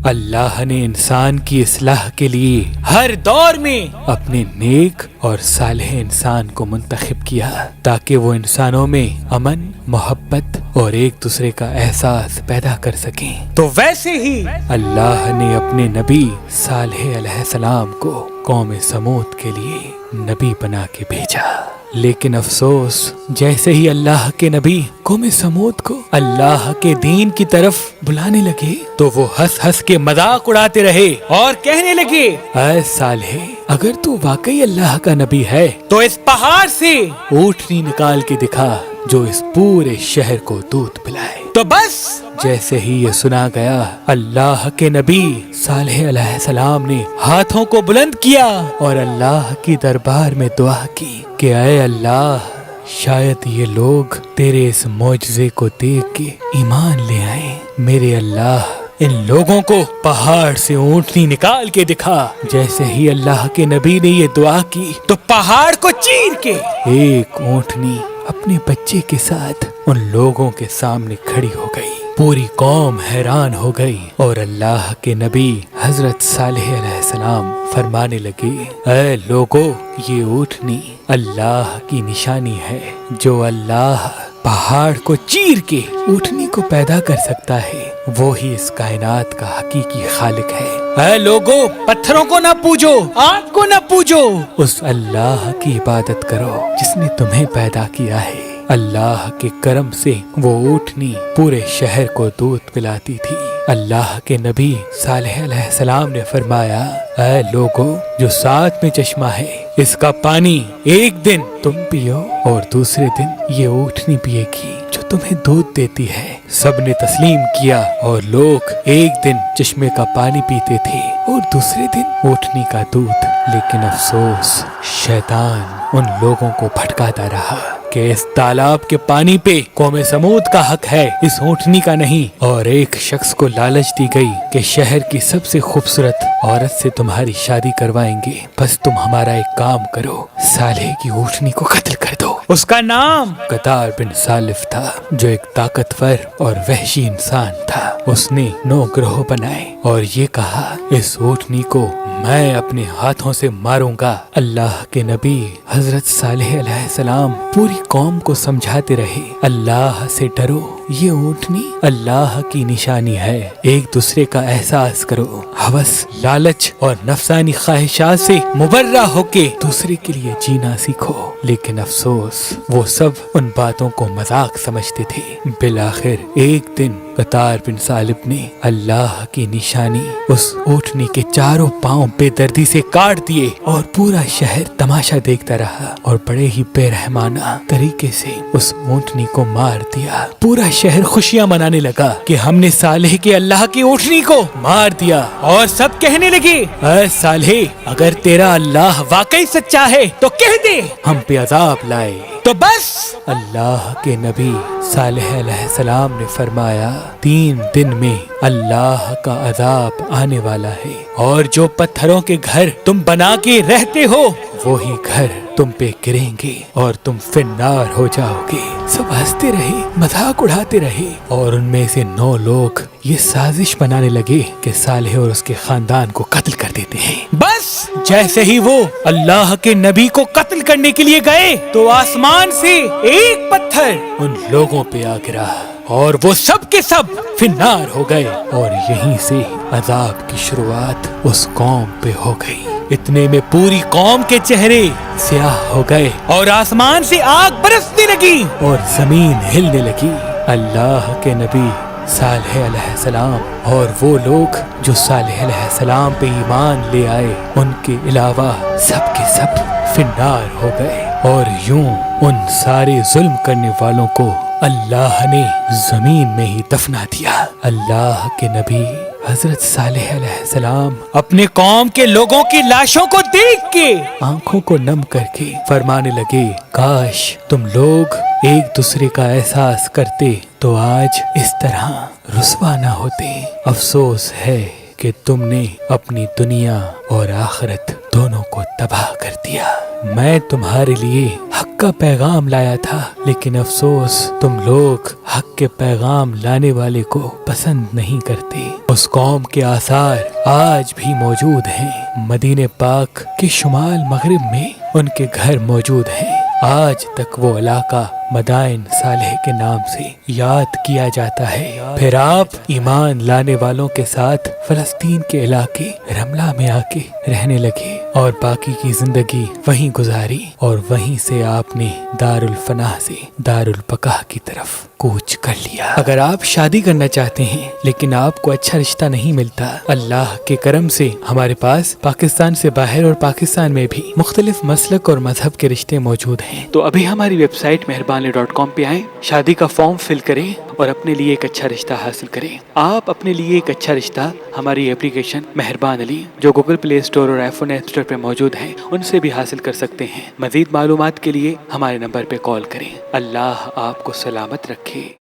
اللہ نے انسان کی اصلاح کے لیے ہر دور میں اپنے نیک اور صالح انسان کو منتخب کیا تاکہ وہ انسانوں میں امن، محبت اور ایک دوسرے کا احساس پیدا کر سکیں۔ تو ویسے ہی اللہ نے اپنے نبی صالح علیہ السلام کو قوم سمود کے لیے نبی بنا کے بھیجا، لیکن افسوس جیسے ہی اللہ کے نبی قوم سمود کو اللہ کے دین کی طرف بلانے لگے تو وہ ہنس ہنس کے مذاق اڑاتے رہے اور کہنے لگے، اے صالح، اگر تو واقعی اللہ کا نبی ہے تو اس پہاڑ سے اونٹنی نکال کے دکھا جو اس پورے شہر کو دودھ پلائے۔ تو بس جیسے ہی یہ سنا گیا، اللہ کے نبی صالح علیہ السلام نے ہاتھوں کو بلند کیا اور اللہ کی دربار میں دعا کی کہ اے اللہ، شاید یہ لوگ تیرے اس معجزے کو دیکھ کے ایمان لے آئیں۔ میرے اللہ، ان لوگوں کو پہاڑ سے اونٹنی نکال کے دکھا۔ جیسے ہی اللہ کے نبی نے یہ دعا کی تو پہاڑ کو چیر کے ایک اونٹنی اپنے بچے کے ساتھ ان لوگوں کے سامنے کھڑی ہو گئی۔ پوری قوم حیران ہو گئی اور اللہ کے نبی حضرت صالح علیہ السلام فرمانے لگے، اے لوگو، یہ اونٹنی اللہ کی نشانی ہے۔ جو اللہ پہاڑ کو چیر کے اونٹنی کو پیدا کر سکتا ہے وہی اس کائنات کا حقیقی خالق ہے۔ اے لوگو، پتھروں کو نہ پوجو، آگ کو نہ پوجو، اس اللہ کی عبادت کرو جس نے تمہیں پیدا کیا ہے۔ اللہ کے کرم سے وہ اونٹنی پورے شہر کو دودھ پلاتی تھی۔ اللہ کے نبی صالح علیہ السلام نے فرمایا، اے لوگو، جو ساتھ میں چشمہ ہے اس کا پانی ایک دن تم پیو اور دوسرے دن یہ اونٹنی پیے گی جو تمہیں دودھ دیتی ہے۔ سب نے تسلیم کیا اور لوگ ایک دن چشمے کا پانی پیتے تھے اور دوسرے دن اونٹنی کا دودھ۔ لیکن افسوس، شیطان ان لوگوں کو بھٹکاتا رہا کہ اس تالاب کے پانی پہ قوم سمود کا حق ہے، اس اونٹنی کا نہیں۔ اور ایک شخص کو لالچ دی گئی کہ شہر کی سب سے خوبصورت عورت سے تمہاری شادی کروائیں گے، بس تم ہمارا ایک کام کرو، صالح کی اونٹنی کو قتل کر دو۔ اس کا نام قطار بن سالف تھا، جو ایک طاقتور اور وحشی انسان تھا۔ اس نے 9 گروہ بنائے اور یہ کہا، اس اونٹنی کو میں اپنے ہاتھوں سے ماروں گا۔ اللہ کے نبی حضرت صالح علیہ السلام پوری قوم کو سمجھاتے رہے، اللہ سے ڈرو، یہ اونٹنی اللہ کی نشانی ہے، ایک دوسرے کا احساس کرو، ہوس، لالچ اور نفسانی خواہشات سے مبرہ ہو کے دوسرے کے لیے جینا سیکھو۔ لیکن افسوس، وہ سب ان باتوں کو مذاق سمجھتے تھے۔ بالآخر ایک دن قطار بن سالب نے اللہ کی نشانی اس اونٹنی کے چاروں پاؤں بے دردی سے کاٹ دیے اور پورا شہر تماشا دیکھتا رہا اور بڑے ہی بے رحمانہ طریقے سے اس اونٹنی کو مار دیا۔ پورا شہر خوشیاں منانے لگا کہ ہم نے صالح کے اللہ کی اونٹنی کو مار دیا، اور سب کہنے لگے، اے صالح، اگر تیرا اللہ واقعی سچا ہے تو کہہ دے ہم پہ عذاب لائے۔ تو بس اللہ کے نبی صالح علیہ السلام نے فرمایا، 3 دن میں اللہ کا عذاب آنے والا ہے، اور جو پتھروں کے گھر تم بنا کے رہتے ہو وہی گھر تم پہ گریں گے اور تم فنار ہو جاؤ گے۔ سب ہنستے رہے، مذاق اڑاتے رہے، اور ان میں سے 9 لوگ یہ سازش بنانے لگے کہ صالح اور اس کے خاندان کو قتل کر دیتے ہیں۔ بس جیسے ہی وہ اللہ کے نبی کو قتل کرنے کے لیے گئے تو آسمان سے ایک پتھر ان لوگوں پہ آ گرا اور وہ سب کے سب فنار ہو گئے، اور یہیں سے عذاب کی شروعات اس قوم پہ ہو گئی۔ اتنے میں پوری قوم کے چہرے سیاہ ہو گئے اور آسمان سے آگ برسنے لگی اور زمین ہلنے لگی۔ اللہ کے نبی صالح علیہ السلام اور وہ لوگ جو صالح علیہ السلام پہ ایمان لے آئے، ان کے علاوہ سب کے سب فنار ہو گئے، اور یوں ان سارے ظلم کرنے والوں کو اللہ نے زمین میں ہی دفنا دیا۔ اللہ کے نبی حضرت صالح علیہ السلام اپنے قوم کے لوگوں کی لاشوں کو دیکھ کے آنکھوں کو نم کر کے فرمانے لگے، کاش تم لوگ ایک دوسرے کا احساس کرتے تو آج اس طرح رسوا نہ ہوتے۔ افسوس ہے کہ تم نے اپنی دنیا اور آخرت دونوں کو تباہ کر دیا۔ میں تمہارے لیے حق کا پیغام لایا تھا، لیکن افسوس تم لوگ حق کے پیغام لانے والے کو پسند نہیں کرتے۔ اس قوم کے آثار آج بھی موجود ہیں۔ مدینہ پاک کے شمال مغرب میں ان کے گھر موجود ہیں۔ آج تک وہ علاقہ مدائن صالح کے نام سے یاد کیا جاتا ہے۔ پھر آپ ایمان لانے والوں کے ساتھ فلسطین کے علاقے رملہ میں آ کے رہنے لگے اور باقی کی زندگی وہیں گزاری، اور وہیں سے آپ نے دار الفناہ سے دار البقاء کی طرف کوچ کر لیا۔ اگر آپ شادی کرنا چاہتے ہیں لیکن آپ کو اچھا رشتہ نہیں ملتا، اللہ کے کرم سے ہمارے پاس پاکستان سے باہر اور پاکستان میں بھی مختلف مسلک اور مذہب کے رشتے موجود ہیں۔ تو ابھی ہماری ویب سائٹ مہربان.com پہ آئیں، شادی کا فارم فل کریں اور اپنے لیے ایک اچھا رشتہ حاصل کریں۔ آپ اپنے لیے ایک اچھا رشتہ ہماری اپلیکیشن مہربان علی جو گوگل پلے اسٹور اور آئی فون ایپ اسٹور پہ موجود ہے ان سے بھی حاصل کر سکتے ہیں۔ مزید معلومات کے لیے ہمارے نمبر پہ کال کریں۔ اللہ آپ کو سلامت رکھے۔